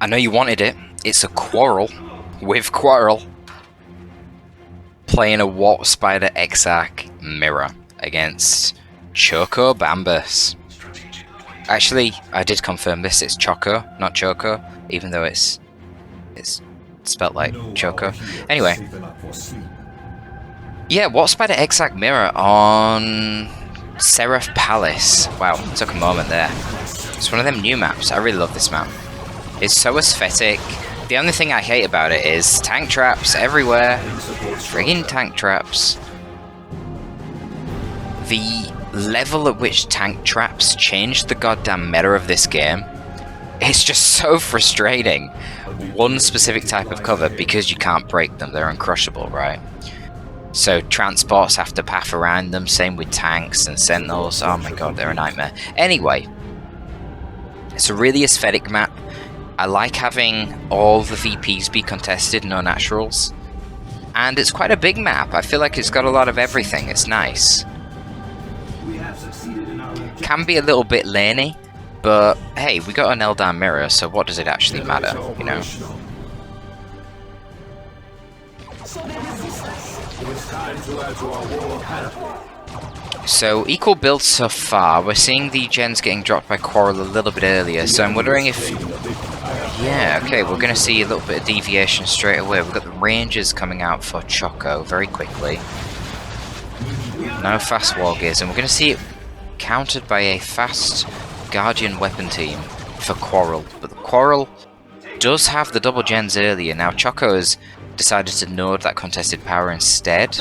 I know you wanted it. It's a Quarrel with Quarrel playing a Warp Spider Exarch mirror against Choko Bambus. Actually, I did confirm this. It's Choko, not Choko, even though it's spelt like Choko. Anyway, yeah, Warp Spider Exarch mirror on Seraph Palace. Wow, took a moment there. It's one of them new maps. I really love this map. It's so aesthetic. The only thing I hate about it is tank traps everywhere. Friggin' tank traps. The level at which tank traps changed the goddamn meta of this game, it's just so frustrating. One specific type of cover, because you can't break them, they're uncrushable, right? So transports have to path around them, same with tanks and sentinels. Oh my god, they're a nightmare. Anyway, it's a really aesthetic map. I like having all the VPs be contested, no naturals. And it's quite a big map. I feel like it's got a lot of everything. It's nice. Can be a little bit laney, but hey, we got an Eldar mirror, so what does it actually matter, you know? So, equal builds so far. We're seeing the gens getting dropped by Quarrel a little bit earlier, so I'm wondering if... Yeah, okay, we're going to see a little bit of deviation straight away. We've got the Rangers coming out for Choko very quickly. No fast Wargears, and we're going to see it countered by a fast Guardian weapon team for Quarrel. But the Quarrel does have the double gens earlier. Now, Choko has decided to node that contested power instead.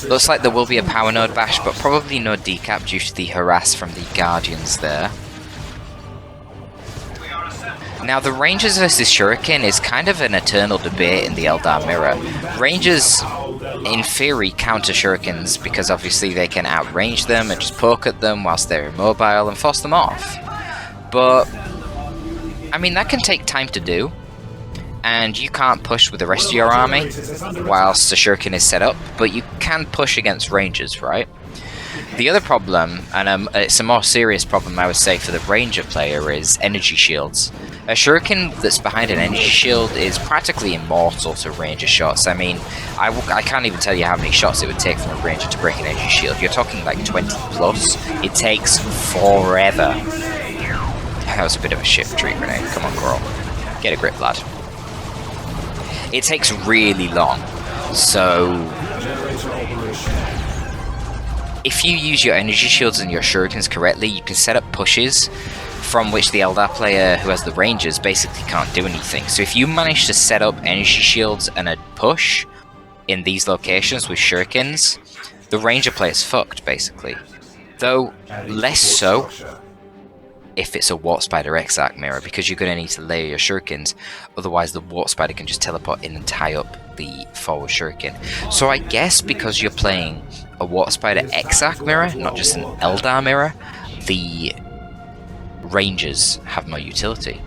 Looks like there will be a power node bash, but probably no decap due to the harass from the Guardians there. Now, the Rangers versus Shuriken is kind of an eternal debate in the Eldar Mirror. Rangers, in theory, counter Shurikens because obviously they can outrange them and just poke at them whilst they're immobile and force them off. But, I mean, that can take time to do. And you can't push with the rest of your army whilst the Shuriken is set up, but you can push against Rangers, right? The other problem, and it's a more serious problem I would say for the Ranger player, is energy shields. A Shuriken that's behind an energy shield is practically immortal to Ranger shots. I mean, I can't even tell you how many shots it would take from a Ranger to break an energy shield. You're talking like 20 plus. It takes forever. That was a bit of a shit tree grenade. Come on, Quarrel. Get a grip, lad. It takes really long, so if you use your energy shields and your shurikens correctly, you can set up pushes from which the Eldar player who has the Rangers basically can't do anything. So if you manage to set up energy shields and a push in these locations with shurikens, the Ranger player's fucked, basically. Though, less so if it's a Warp Spider Exarch mirror, because you're going to need to layer your shurikens, otherwise the Warp Spider can just teleport in and tie up the forward shuriken. So I guess because you're playing a Warp Spider Exarch mirror, not just an Eldar mirror, the Rangers have more utility.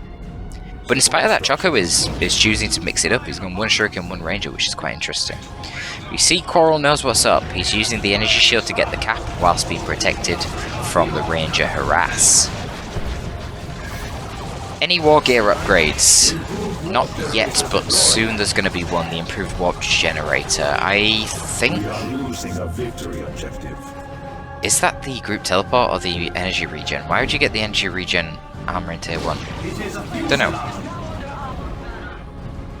But in spite of that, Choko is choosing to mix it up. He's going one shuriken, one Ranger, which is quite interesting. You see Quarrel knows what's up. He's using the energy shield to get the cap whilst being protected from the Ranger harass. Any war gear upgrades? Not yet, but soon there's going to be one, the improved warp generator. I think... Is that the group teleport or the energy regen? Why would you get the energy regen armor in tier 1? Don't know.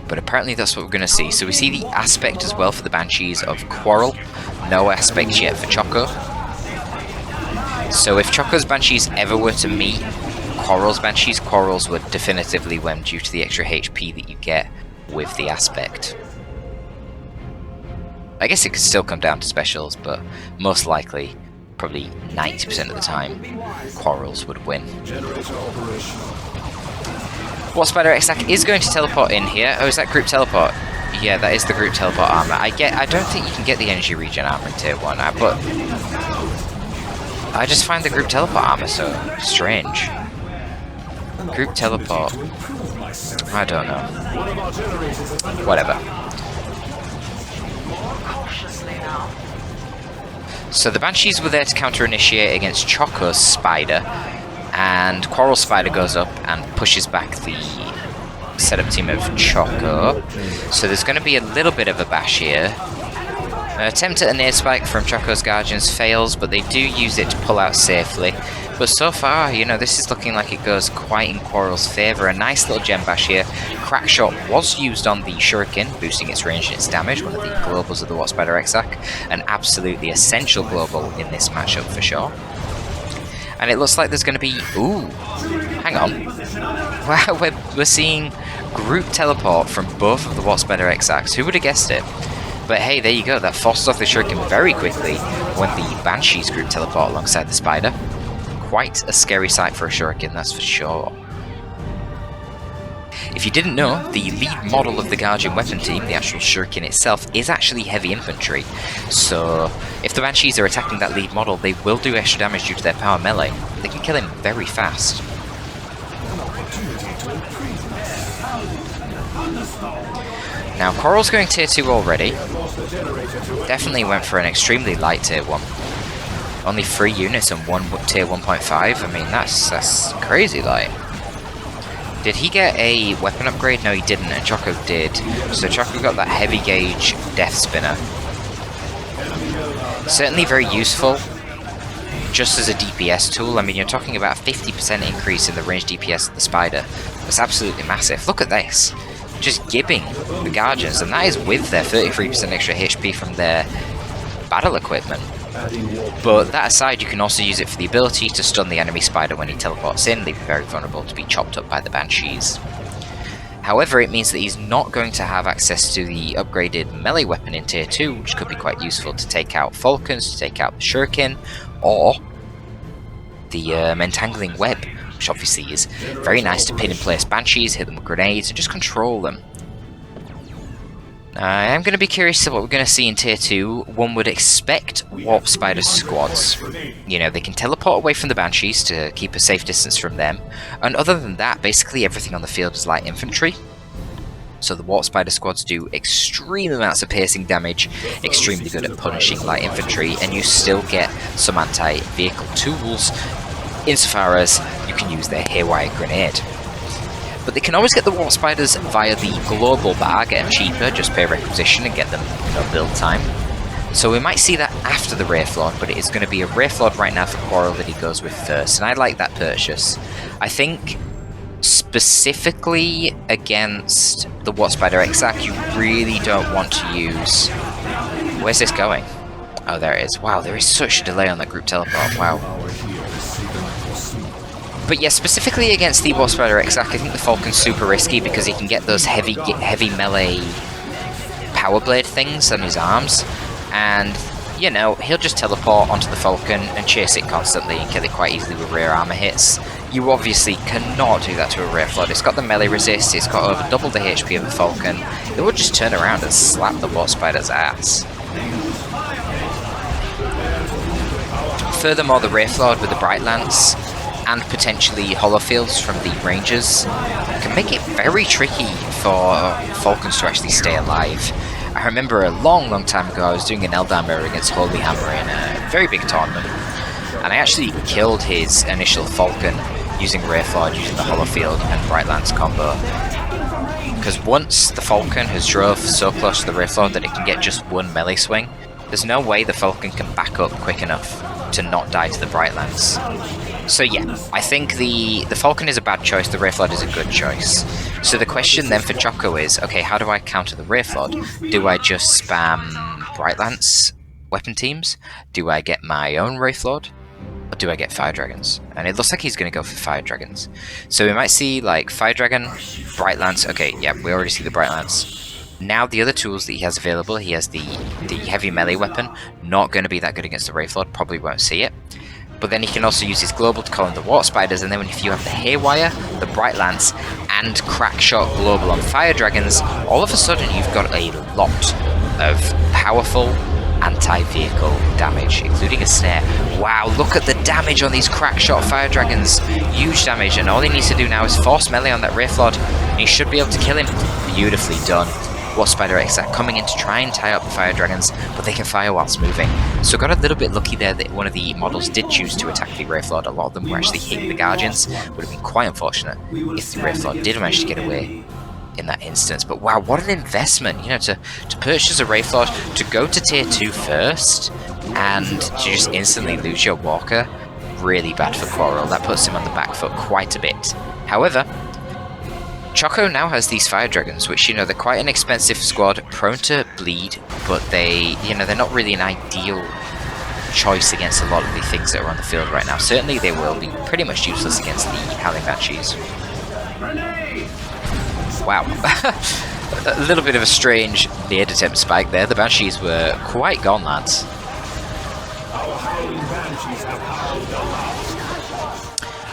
But apparently that's what we're going to see. So we see the aspect as well for the Banshees of Quarrel. No aspect yet for Choko. So if Choko's Banshees ever were to meet Quarrel's Banshees, Quarrel's would definitively win due to the extra HP that you get with the aspect. I guess it could still come down to specials, but most likely, probably 90% of the time, Quarrel's would win. Warp Spider Exarch is going to teleport in here. Oh, is that group teleport? Yeah, that is the group teleport armor. I don't think you can get the energy regen armor in tier 1, but I just find the group teleport armor so strange. Group teleport. I don't know. Whatever. So the Banshees were there to counter-initiate against Choko's Spider, And Quarrel Spider goes up and pushes back the setup team of Choko. So there's going to be a little bit of a bash here. An attempt at a near spike from Choco's Guardians fails, but they do use it to pull out safely. But so far, you know, this is looking like it goes quite in Quarrel's favour. A nice little gem bash here. Crack Shot was used on the Shuriken, boosting its range and its damage, one of the globals of the Warp Spider Exarch. An absolutely essential global in this matchup for sure. And it looks like there's going to be... Ooh, hang on. Wow, we're seeing group teleport from both of the Warp Spider Exarchs. Who would have guessed it? But hey, there you go. That forces off the Shuriken very quickly when the Banshees group teleport alongside the Spider. Quite a scary sight for a Shuriken, that's for sure. If you didn't know, the lead model of the Guardian weapon team, the actual Shuriken itself, is actually heavy infantry. So if the Banshees are attacking that lead model, they will do extra damage due to their power melee. They can kill him very fast. Now, Quarrel's going tier 2 already. Definitely went for an extremely light tier 1. Only 3 units and 1 tier 1.5. I mean, that's crazy light. Did he get a weapon upgrade? No, he didn't, and Choko did. So Choko got that heavy gauge Death Spinner. Certainly very useful, just as a DPS tool. I mean, you're talking about a 50% increase in the range DPS of the Spider. That's absolutely massive. Look at this. Just gibbing the Guardians, and that is with their 33% extra HP from their battle equipment. But that aside, you can also use it for the ability to stun the enemy Spider when he teleports in, leaving very vulnerable to be chopped up by the Banshees. However, it means that he's not going to have access to the upgraded melee weapon in tier 2, which could be quite useful to take out Falcons, to take out the Shuriken, or the Entangling Web, which obviously is very nice to pin in place Banshees, hit them with grenades, and just control them. I am going to be curious to what we're going to see in tier 2. One would expect Warp Spider squads. You know, they can teleport away from the Banshees to keep a safe distance from them. And other than that, basically everything on the field is light infantry. So the Warp Spider squads do extreme amounts of piercing damage, extremely good at punishing light infantry, and you still get some anti-vehicle tools insofar as you can use their Haywire Grenade. But they can always get the Warp Spiders via the global bar, get them cheaper, just pay requisition and get them, you know, build time. So we might see that after the Wraithlord, but it is going to be a Wraithlord right now for Quarrel that he goes with first, and I like that purchase. I think specifically against the Warp Spider Exarch, you really don't want to use... Where's this going? Oh, there it is. Wow, there is such a delay on that group teleport. Wow. But yeah, specifically against the Warp Spider Exarch, I think the Falcon's super risky because he can get those heavy melee power blade things on his arms, and you know, he'll just teleport onto the Falcon and chase it constantly and kill it quite easily with rear armor hits. You obviously cannot do that to a Wraithlord. It's got the melee resist, it's got over double the HP of the Falcon. It will just turn around and slap the Warp Spider's ass. Furthermore, the Wraithlord with the Bright Lance and potentially holofields from the Rangers can make it very tricky for Falcons to actually stay alive. I remember a long time ago I was doing an Eldar mirror against Holy Hammer in a very big tournament, and I actually killed his initial Falcon using Wraithlord, using the holofield and Bright Lance combo. Because once the Falcon has drove so close to the Wraithlord that it can get just one melee swing, there's no way the Falcon can back up quick enough to not die to the Bright Lance. So yeah, I think the Falcon is a bad choice, the Wraithlord is a good choice. So the question then for Choko is, okay, how do I counter the Wraithlord? Do I just spam Bright Lance weapon teams? Do I get my own Wraithlord? Or do I get Fire Dragons? And it looks like he's going to go for Fire Dragons. So we might see like Fire Dragon, Bright Lance. Okay, yeah, we already see the Bright Lance. Now the other tools that he has available, he has the heavy melee weapon, not going to be that good against the Wraithlord, probably won't see it. But then he can also use his global to call in the Warp Spiders, and then if you have the Haywire, the Bright Lance, and Crack Shot global on Fire Dragons, all of a sudden you've got a lot of powerful anti-vehicle damage, including a snare. Wow, look at the damage on these Crack Shot Fire Dragons. Huge damage, and all he needs to do now is force melee on that Wraithlord, and he should be able to kill him. Beautifully done. Wasp Spider X are coming in to try and tie up the fire dragons, but they can fire whilst moving. So got a little bit lucky there that one of the models did choose to attack the Wraithlord. A lot of them were actually hitting the Guardians. Would have been quite unfortunate if the Wraithlord did manage to get away in that instance. But wow, what an investment, you know, to purchase a Wraithlord, to go to tier 2 first, and to just instantly lose your walker. Really bad for Quarrel. That puts him on the back foot quite a bit. However, Choko now has these fire dragons, which, you know, they're quite an expensive squad, prone to bleed, but they, you know, they're not really an ideal choice against a lot of the things that are on the field right now. Certainly they will be pretty much useless against the Howling Banshees. Wow. A little bit of a strange nade attempt spike there. The Banshees were quite gone, lads.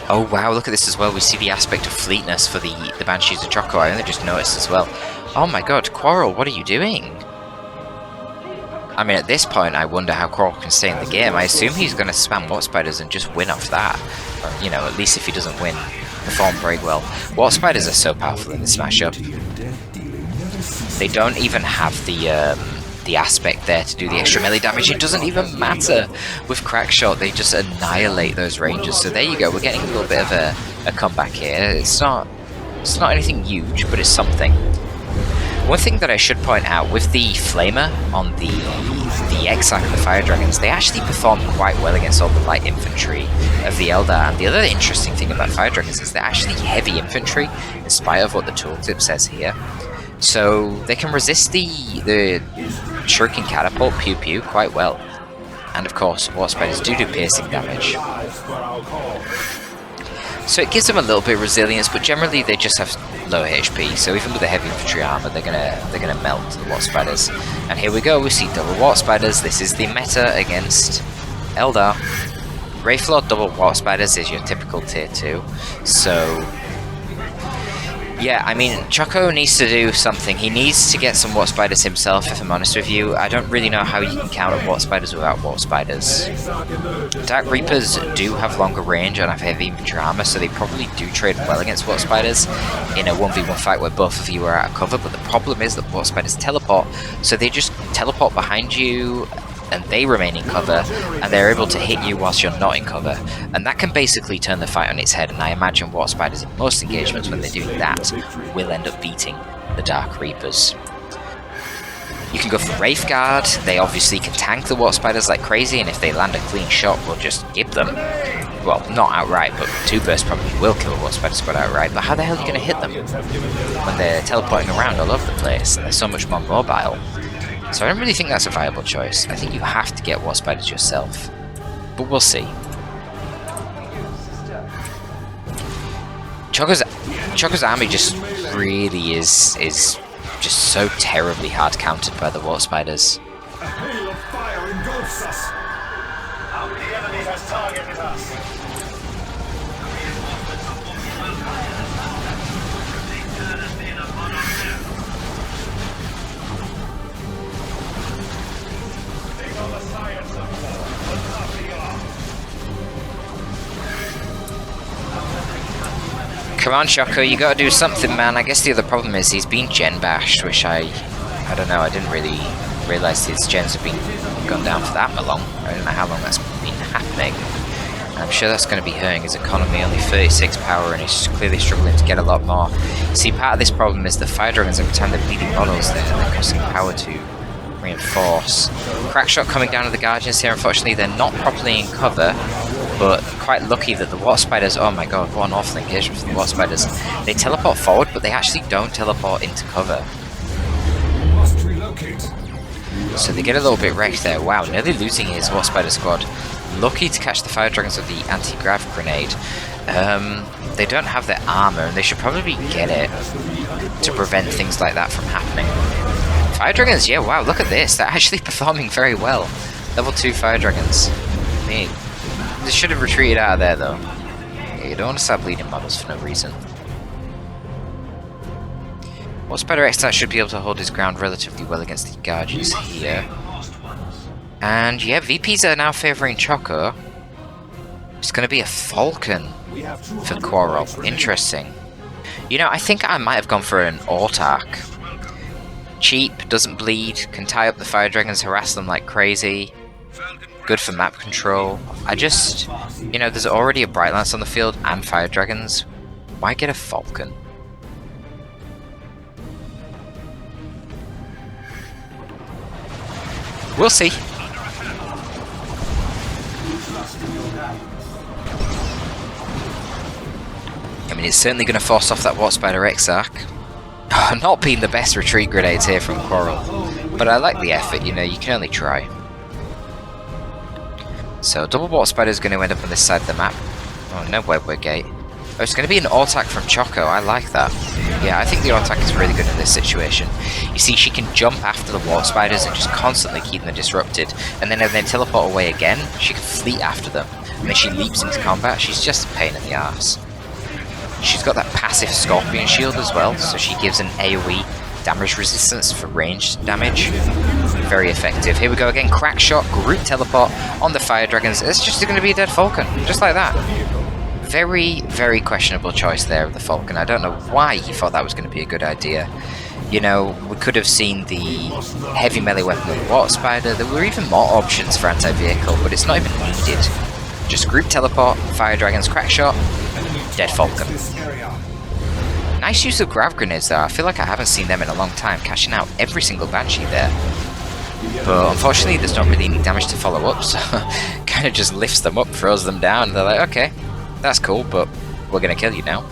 Oh wow, look at this as well. We see the aspect of fleetness for the Banshees of Choko. I only just noticed as well. Oh my god, Quarrel, what are you doing? I mean, at this point, I wonder how Quarrel can stay in the game. I assume he's going to spam Warp Spiders and just win off that. Or, you know, at least if he doesn't win, perform very well. Warp Spiders are so powerful in this matchup. They don't even have the aspect there to do the extra melee damage. It doesn't even matter. With Crackshot, they just annihilate those rangers. So there you go. We're getting a little bit of a comeback here. It's not anything huge, but it's something. One thing that I should point out, with the Flamer on the Exarch and the Fire Dragons, they actually perform quite well against all the light infantry of the Eldar. And the other interesting thing about Fire Dragons is they're actually heavy infantry, in spite of what the tooltip says here. So they can resist the Shuriken Catapult Pew Pew quite well. And of course, Warp Spiders do piercing damage. So it gives them a little bit of resilience, but generally they just have low HP. So even with the heavy infantry armor, they're gonna melt the Warp Spiders. And here we go. We see double Warp Spiders. This is the meta against Eldar. Wraithlord double Warp Spiders is your typical tier 2. So yeah, I mean, Choko needs to do something. He needs to get some Warp Spiders himself, if I'm honest with you. I don't really know how you can counter Warp Spiders without Warp Spiders. Dark Reapers do have longer range and have heavy infantry armor, so they probably do trade well against Warp Spiders in a 1v1 fight where both of you are out of cover, but the problem is that Warp Spiders teleport, so they just teleport behind you, and they remain in cover, and they're able to hit you whilst you're not in cover. And that can basically turn the fight on its head, and I imagine Warp Spiders in most engagements, when they're doing that, will end up beating the Dark Reapers. You can go for Wraithguard. They obviously can tank the Warp Spiders like crazy, and if they land a clean shot, we'll just give them. Well, not outright, but 2 bursts probably will kill a Warp Spider squad outright, but how the hell are you going to hit them when they're teleporting around all over the place, and they're so much more mobile? So I don't really think that's a viable choice. I think you have to get Warp Spiders yourself. But we'll see. Choko's army just really is just so terribly hard countered by the Warp Spiders. A hail of fire engulfs us. The enemy has targeted us. Come on, Choko, you gotta do something, man. I guess the other problem is he's been gen bashed, which I don't know, I didn't really realise his gens have been gone down for that long. I don't know how long that's been happening. I'm sure that's going to be hurting his economy, only 36 power, and he's clearly struggling to get a lot more. See, part of this problem is the Fire Dragons, every time they're bleeding models, they're costing power to reinforce. Crackshot coming down to the Guardians here, unfortunately they're not properly in cover, but quite lucky that the Warp Spiders, oh my god, what an awful engagement for the Warp Spiders. They teleport forward, but they actually don't teleport into cover. So they get a little bit wrecked there. Wow, nearly losing his Warp Spider squad. Lucky to catch the Fire Dragons with the anti-grav grenade. They don't have their armor, and they should probably get it to prevent things like that from happening. Fire Dragons, yeah, wow, look at this. They're actually performing very well. Level 2 Fire Dragons. I mean, they should have retreated out of there, though. Yeah, you don't want to start bleeding models for no reason. Well, Spider X should be able to hold his ground relatively well against the Guardians here. And yeah, VPs are now favouring Choko. It's going to be a Falcon for Quarrel. Interesting. You know, I think I might have gone for an Autarch. Cheap, doesn't bleed, can tie up the fire dragons, harass them like crazy. Good for map control. I just, you know, there's already a Bright Lance on the field and fire dragons. Why get a Falcon? We'll see. I mean, it's certainly going to force off that Watt Spider Exarch. Not being the best retreat grenades here from Quarrel, but I like the effort, you know, you can only try. So, double Watt Spider is going to end up on this side of the map. Oh, no Webware Gate. Oh, it's going to be an attack from Choko, I like that. Yeah, I think the attack is really good in this situation. You see, she can jump after the Watt Spiders and just constantly keep them disrupted, and then when they teleport away again, she can fleet after them. And then she leaps into combat, she's just a pain in the arse. She's got that passive Scorpion Shield as well, so she gives an AoE damage resistance for ranged damage. Very effective. Here we go again, Crack Shot, Group Teleport on the Fire Dragons. It's just going to be a dead Falcon, just like that. Very, very questionable choice there of the Falcon. I don't know why he thought that was going to be a good idea. You know, we could have seen the heavy melee weapon of the Water Spider. There were even more options for anti-vehicle, but it's not even needed. Just Group Teleport, Fire Dragons, Crack Shot, dead Falcon. Nice use of Grav Grenades though. I feel like I haven't seen them in a long time, cashing out every single Banshee there. But unfortunately there's not really any damage to follow up, so kind of just lifts them up, throws them down, and they're like, okay, that's cool, but we're going to kill you now.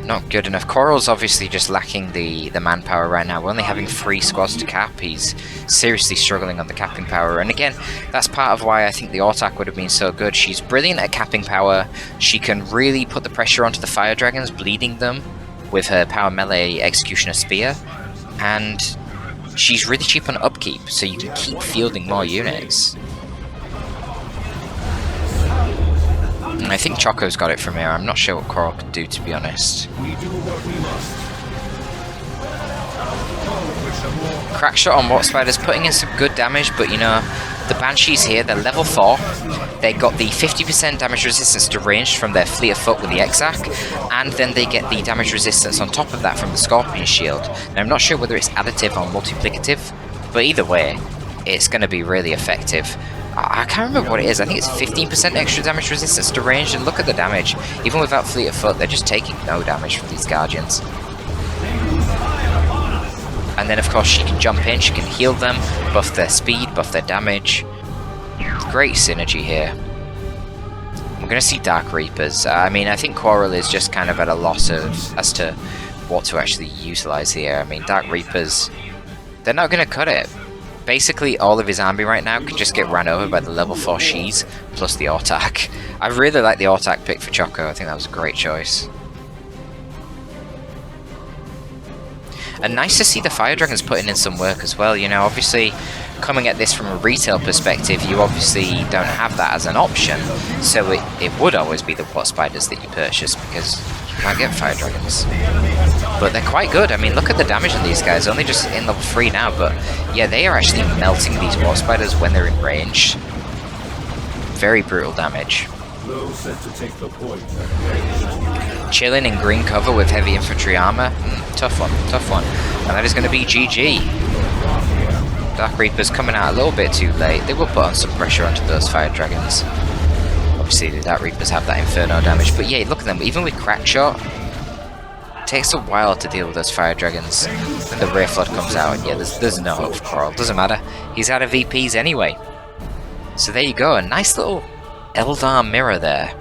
Not good enough. Quarrel's obviously just lacking the manpower right now. We're only having 3 squads to cap. He's seriously struggling on the capping power. And again, that's part of why I think the Autarch would have been so good. She's brilliant at capping power. She can really put the pressure onto the Fire Dragons, bleeding them with her power melee Executioner Spear. And she's really cheap on upkeep, so you can keep fielding more units. I think Choco's got it from here. I'm not sure what Quarrel could do, to be honest. Crack Shot on Watt Spiders, putting in some good damage, but you know, the Banshees here, they're level 4. They got the 50% damage resistance to ranged from their Fleet of Foot with the Exarch, and then they get the damage resistance on top of that from the Scorpion Shield. Now, I'm not sure whether it's additive or multiplicative, but either way, it's going to be really effective. I can't remember what it is. I think it's 15% extra damage resistance to range, and look at the damage. Even without Fleet of Foot, they're just taking no damage from these Guardians. And then of course she can jump in, she can heal them, buff their speed, buff their damage. Great synergy here. We're going to see Dark Reapers. I mean, I think Quarrel is just kind of at a loss as to what to actually utilize here. I mean, Dark Reapers, they're not going to cut it. Basically, all of his army right now can just get ran over by the level 4 Shees, plus the Autarch. I really like the Autarch pick for Choko. I think that was a great choice. And nice to see the Fire Dragons putting in some work as well. You know, obviously, coming at this from a retail perspective, you obviously don't have that as an option. So it would always be the Watt Spiders that you purchase, because you can't get Fire Dragons. But they're quite good. I mean, look at the damage on these guys. Only just in level 3 now, but yeah, they are actually melting these Watt Spiders when they're in range. Very brutal damage. Chilling in green cover with heavy infantry armor. Tough one, tough one. And that is going to be GG. Dark Reapers coming out a little bit too late. They will put on some pressure onto those Fire Dragons. Obviously the Dark Reapers have that Inferno damage, but yeah, look at them. Even with Crack Shot, it takes a while to deal with those Fire Dragons. Then the Ray Flood comes out, and yeah, there's no hope for Quarrel. Doesn't matter. He's out of VPs anyway. So there you go, a nice little Eldar mirror there.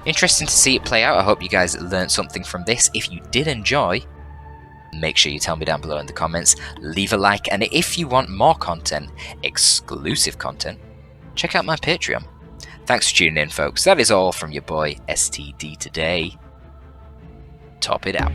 Interesting to see it play out. I hope you guys learned something from this. If you did enjoy, make sure you tell me down below in the comments. Leave a like, and if you want more content, exclusive content, check out my Patreon. Thanks for tuning in, folks. That is all from your boy STD today. Torpid out.